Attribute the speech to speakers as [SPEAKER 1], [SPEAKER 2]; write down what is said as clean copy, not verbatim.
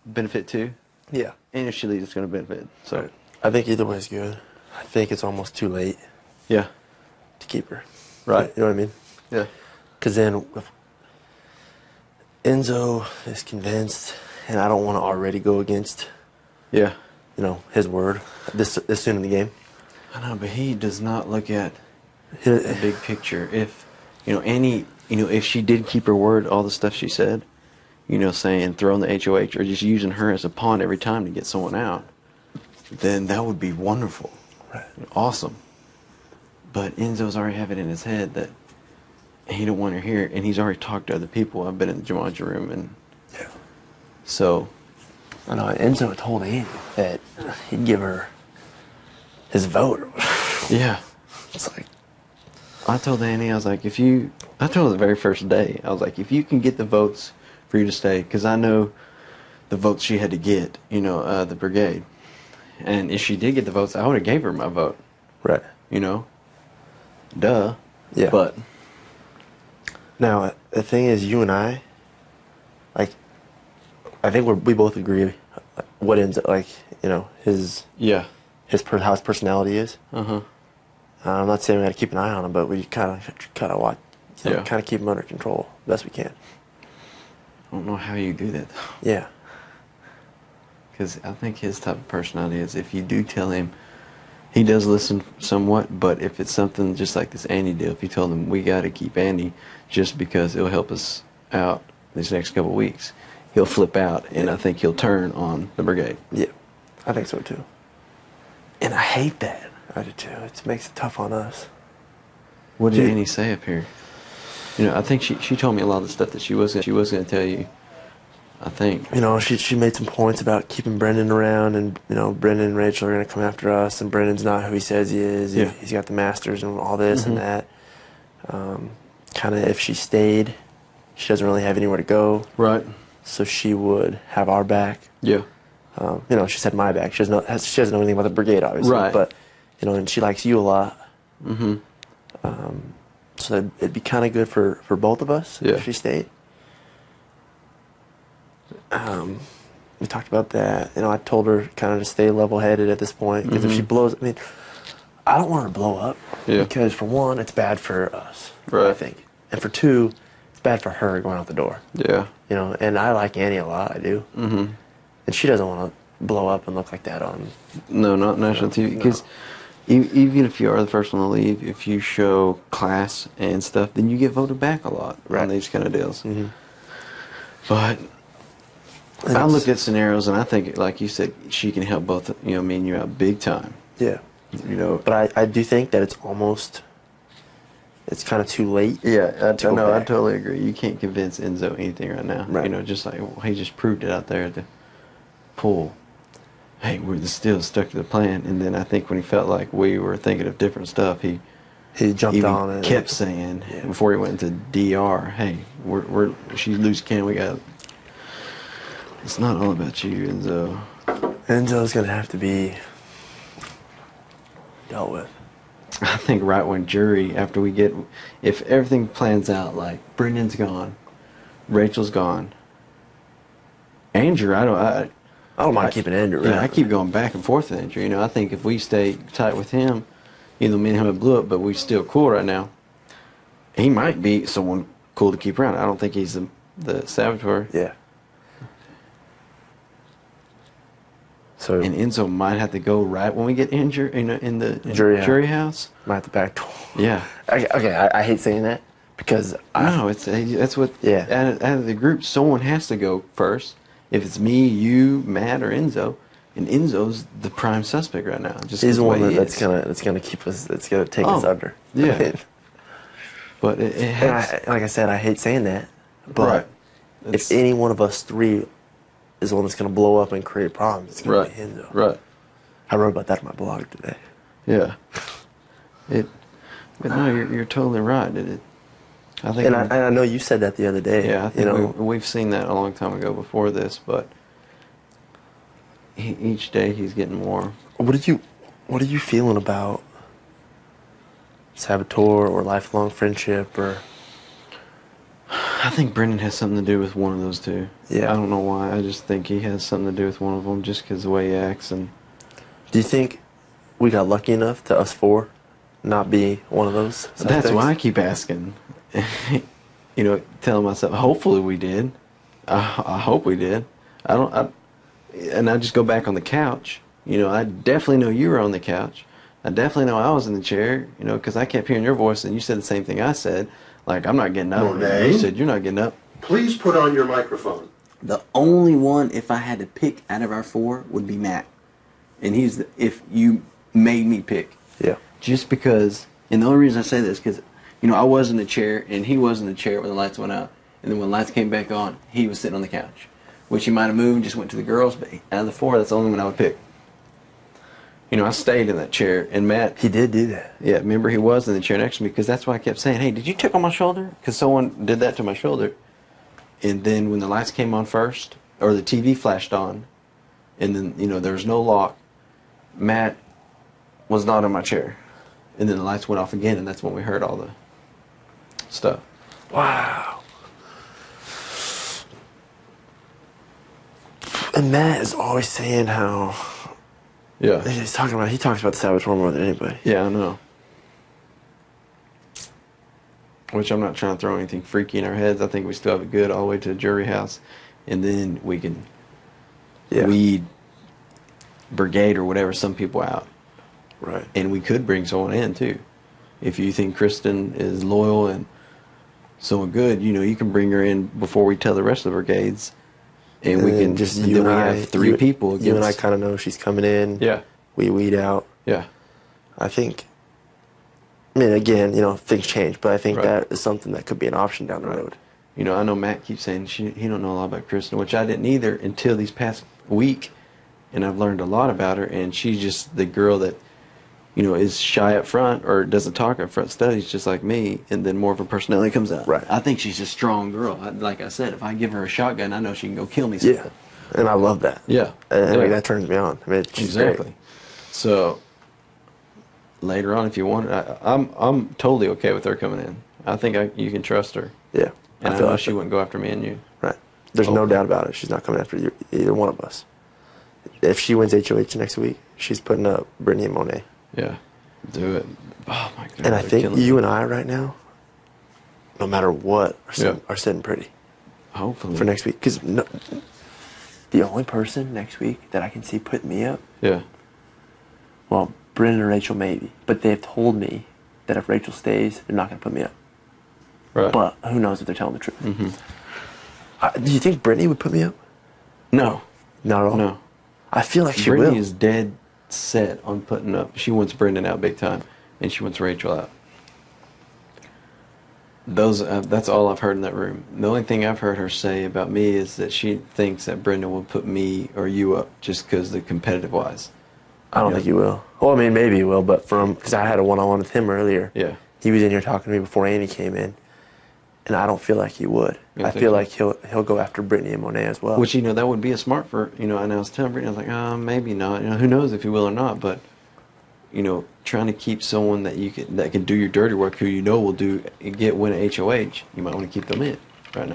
[SPEAKER 1] benefit too.
[SPEAKER 2] Yeah.
[SPEAKER 1] And if she leaves, it's going to benefit. So
[SPEAKER 2] Right. I think either way is good. I think it's almost too late.
[SPEAKER 1] Yeah.
[SPEAKER 2] To keep her.
[SPEAKER 1] Right.
[SPEAKER 2] You know what I mean?
[SPEAKER 1] Yeah.
[SPEAKER 2] Because then if Enzo is convinced, and I don't want to already go against,
[SPEAKER 1] Yeah.
[SPEAKER 2] you know, his word this soon in the game.
[SPEAKER 1] I know, but he does not look at the big picture. If, you know, Annie, you know, if she did keep her word, all the stuff she said, you know, saying throwing the HOH or just using her as a pawn every time to get someone out, then that would be wonderful.
[SPEAKER 2] Right.
[SPEAKER 1] Awesome. But Enzo's already have it in his head that he don't want her here, and he's already talked to other people. I've been in the Jumanji room, and
[SPEAKER 2] Yeah.
[SPEAKER 1] so
[SPEAKER 2] I know Enzo told Annie that he'd give her his vote.
[SPEAKER 1] yeah.
[SPEAKER 2] It's like,
[SPEAKER 1] I told Annie, I was like, I told her the very first day, I was like, if you can get the votes for you to stay, because I know the votes she had to get, you know, the brigade. And if she did get the votes, I would have gave her my vote.
[SPEAKER 2] right.
[SPEAKER 1] You know? Duh.
[SPEAKER 2] Yeah.
[SPEAKER 1] But
[SPEAKER 2] Now, the thing is, you and I, like, I think we both agree what ends up, like, you know,
[SPEAKER 1] yeah.
[SPEAKER 2] how his personality is.
[SPEAKER 1] Uh-huh.
[SPEAKER 2] I'm not saying we got to keep an eye on him, but we kind of watch, you know,
[SPEAKER 1] Yeah.
[SPEAKER 2] kind of keep him under control best we can.
[SPEAKER 1] I don't know how you do that, though.
[SPEAKER 2] Yeah.
[SPEAKER 1] Because I think his type of personality is if you do tell him, he does listen somewhat, but if it's something just like this Andy deal, if you told him we got to keep Andy just because it'll help us out these next couple of weeks, he'll flip out, and I think he'll turn on the brigade.
[SPEAKER 2] Yeah. I think so, too.
[SPEAKER 1] And I hate that.
[SPEAKER 2] I do, too. It makes it tough on us.
[SPEAKER 1] What did
[SPEAKER 2] Dude.
[SPEAKER 1] Annie say up here? You know, I think she told me a lot of the stuff that she was going to tell you. I think.
[SPEAKER 2] You know, she made some points about keeping Brendan around, and, you know, Brendan and Rachel are going to come after us, and Brendan's not who he says he is.
[SPEAKER 1] Yeah.
[SPEAKER 2] He's got the masters and all this
[SPEAKER 1] Mm-hmm.
[SPEAKER 2] and that. Kind of, if she stayed, she doesn't really have anywhere to go.
[SPEAKER 1] Right.
[SPEAKER 2] So she would have our back.
[SPEAKER 1] Yeah.
[SPEAKER 2] You know, she said my back. She doesn't know anything about the brigade, obviously.
[SPEAKER 1] Right.
[SPEAKER 2] But, you know, and she likes you a lot.
[SPEAKER 1] Mm-hmm.
[SPEAKER 2] So it'd be kind of good for both of us
[SPEAKER 1] Yeah.
[SPEAKER 2] if she stayed. We talked about that. You know, I told her kind of to stay level-headed at this point, because if she blows, I mean, I don't want her to blow up.
[SPEAKER 1] Yeah.
[SPEAKER 2] Because for one, it's bad for us.
[SPEAKER 1] Right.
[SPEAKER 2] I think, and for two, it's bad for her going out the door.
[SPEAKER 1] Yeah.
[SPEAKER 2] You know, and I like Annie a lot. I do.
[SPEAKER 1] Mm-hmm.
[SPEAKER 2] And she doesn't want to blow up and look like that on.
[SPEAKER 1] No, not national TV. Because even if you are the first one to leave, if you show class and stuff, then you get voted back a lot on these kind of deals.
[SPEAKER 2] Mm-hmm.
[SPEAKER 1] But I looked at scenarios, and I think, like you said, she can help both, you know, me and you out big time.
[SPEAKER 2] Yeah.
[SPEAKER 1] You know.
[SPEAKER 2] But I do think that it's kind of too late.
[SPEAKER 1] Yeah, I
[SPEAKER 2] go
[SPEAKER 1] know. I
[SPEAKER 2] back.
[SPEAKER 1] totally agree. You can't convince Enzo anything right now.
[SPEAKER 2] Right.
[SPEAKER 1] You know, just like he just proved it out there at the pool. Hey, we're still stuck to the plan. And then I think when he felt like we were thinking of different stuff, he
[SPEAKER 2] jumped
[SPEAKER 1] even
[SPEAKER 2] on it.
[SPEAKER 1] kept saying before he went into DR, "Hey, she's loose cannon. We got. It's not all about you, Enzo."
[SPEAKER 2] Enzo's gonna have to be dealt with.
[SPEAKER 1] I think right when jury, after we get, if everything plans out like Brendan's gone, Rachel's gone, Andrew, I
[SPEAKER 2] don't mind keeping Andrew
[SPEAKER 1] Yeah,
[SPEAKER 2] around.
[SPEAKER 1] I keep going back and forth with Andrew. You know, I think if we stay tight with him, either me and him have blew up, but we still cool right now. He might be someone cool to keep around. I don't think he's the saboteur.
[SPEAKER 2] Yeah. So
[SPEAKER 1] And Enzo might have to go right when we get injured, you know, in the
[SPEAKER 2] Jury
[SPEAKER 1] house.
[SPEAKER 2] might have to back door.
[SPEAKER 1] Yeah.
[SPEAKER 2] I hate saying that because
[SPEAKER 1] No, that's what.
[SPEAKER 2] Yeah.
[SPEAKER 1] Out of the group, someone has to go first. If it's me, you, Matt, or Enzo, and Enzo's the prime suspect right now. Just
[SPEAKER 2] he's the one
[SPEAKER 1] way he
[SPEAKER 2] that's
[SPEAKER 1] is.
[SPEAKER 2] gonna keep us. That's gonna take us under.
[SPEAKER 1] Yeah. But it has.
[SPEAKER 2] And like I said, I hate saying that, but
[SPEAKER 1] Right.
[SPEAKER 2] if any one of us three is the one that's gonna blow up and create problems, it's gonna be Enzo.
[SPEAKER 1] Right.
[SPEAKER 2] I wrote about that in my blog today.
[SPEAKER 1] Yeah. But no, you're totally right. I think.
[SPEAKER 2] And I know you said that the other day.
[SPEAKER 1] Yeah, I think
[SPEAKER 2] you know,
[SPEAKER 1] we've seen that a long time ago before this, but each day he's getting more.
[SPEAKER 2] What are you feeling about saboteur or lifelong friendship or?
[SPEAKER 1] I I think Brendan has something to do with one of those two.
[SPEAKER 2] Yeah.
[SPEAKER 1] I don't know why. I just think he has something to do with one of them just because the way he acts. And
[SPEAKER 2] Do you think we got lucky enough to us four not be one of those suspects?
[SPEAKER 1] That's why I keep asking. You know, telling myself, hopefully we did. I hope we did. And I just go back on the couch. You know, I definitely know you were on the couch. I definitely know I was in the chair, you know, because I kept hearing your voice and you said the same thing I said. Like, I'm not getting up.
[SPEAKER 3] Monet?
[SPEAKER 1] You said you're not getting up.
[SPEAKER 3] Please put on your microphone.
[SPEAKER 1] The only one, if I had to pick out of our four, would be Matt. And if you made me pick.
[SPEAKER 2] Yeah.
[SPEAKER 1] Just because, and the only reason I say this, because, you know, I was in the chair and he was in the chair when the lights went out. And then when the lights came back on, he was sitting on the couch. Which he might have moved and just went to the girls, but out of the four, that's the only one I would pick. You know, I stayed in that chair, and Matt...
[SPEAKER 2] He did do that.
[SPEAKER 1] Yeah, remember he was in the chair next to me, because that's why I kept saying, hey, did you tickle my shoulder? Because someone did that to my shoulder. And then when the lights came on first, or the TV flashed on, and then, you know, there was no lock, Matt was not in my chair. And then the lights went off again, and that's when we heard all the stuff.
[SPEAKER 2] Wow. And Matt is always saying how...
[SPEAKER 1] Yeah.
[SPEAKER 2] He talks about the saboteur more than anybody.
[SPEAKER 1] Yeah, I know. Which I'm not trying to throw anything freaky in our heads. I think we still have it good all the way to the jury house. And then we can weed brigade or whatever some people out.
[SPEAKER 2] Right.
[SPEAKER 1] And we could bring someone in too. If you think Kristen is loyal and someone good, you know, you can bring her in before we tell the rest of the brigades. And we can
[SPEAKER 2] just
[SPEAKER 1] and then we have three people against,
[SPEAKER 2] you and I kind of know she's coming in.
[SPEAKER 1] Yeah.
[SPEAKER 2] We weed out.
[SPEAKER 1] Yeah.
[SPEAKER 2] I think, I mean, again, you know, things change, but I think
[SPEAKER 1] Right.
[SPEAKER 2] that is something that could be an option down the road.
[SPEAKER 1] You know, I know Matt keeps saying he don't know a lot about Kristen, which I didn't either until these past week, and I've learned a lot about her. And she's just the girl that, you know, is shy up front or doesn't talk up front, studies just like me, and then more of her personality comes out.
[SPEAKER 2] Right.
[SPEAKER 1] I think she's a strong girl. Like I said, if I give her a shotgun, I know she can go kill me.
[SPEAKER 2] Yeah, and I love that.
[SPEAKER 1] Yeah,
[SPEAKER 2] and like, that turns me on. I mean, she's
[SPEAKER 1] exactly.
[SPEAKER 2] great.
[SPEAKER 1] So later on, if you want, I'm totally okay with her coming in. I think you can trust her.
[SPEAKER 2] Yeah,
[SPEAKER 1] And I
[SPEAKER 2] feel
[SPEAKER 1] know
[SPEAKER 2] like
[SPEAKER 1] she wouldn't go after me and you.
[SPEAKER 2] Right. There's no doubt about it. She's not coming after either one of us. If she wins HOH next week, she's putting up Brittany and Monet.
[SPEAKER 1] Yeah, do it. Oh my God.
[SPEAKER 2] And I think you and I right now, no matter what, are sitting pretty.
[SPEAKER 1] Hopefully
[SPEAKER 2] for next week. Because the only person next week that I can see putting me up,
[SPEAKER 1] Yeah.
[SPEAKER 2] well, Brendan and Rachel maybe, but they've told me that if Rachel stays, they're not going to put me up.
[SPEAKER 1] Right.
[SPEAKER 2] But who knows if they're telling the truth?
[SPEAKER 1] Mm-hmm.
[SPEAKER 2] Do you think Brittany would put me up?
[SPEAKER 1] No.
[SPEAKER 2] Not at all.
[SPEAKER 1] No.
[SPEAKER 2] I feel like she
[SPEAKER 1] Brittany
[SPEAKER 2] will.
[SPEAKER 1] is dead set on putting up. She wants Brendan out big time, and she wants Rachel out. That's all I've heard in that room. The only thing I've heard her say about me is that she thinks that Brendan will put me or you up just because the competitive wise.
[SPEAKER 2] I don't think he will. Well, I mean, maybe he will, but because I had a one-on-one with him earlier.
[SPEAKER 1] Yeah.
[SPEAKER 2] He was in here talking to me before Annie came in, and I don't feel like he would. I feel like he'll go after Brittany and Monet as well.
[SPEAKER 1] Which, you know, that would be a smart for, you know, and I was telling Brittany, I was like, maybe not. You know, who knows if he will or not, but, you know, trying to keep someone that can do your dirty work, who you know will win a HOH, you might want to keep them in right now.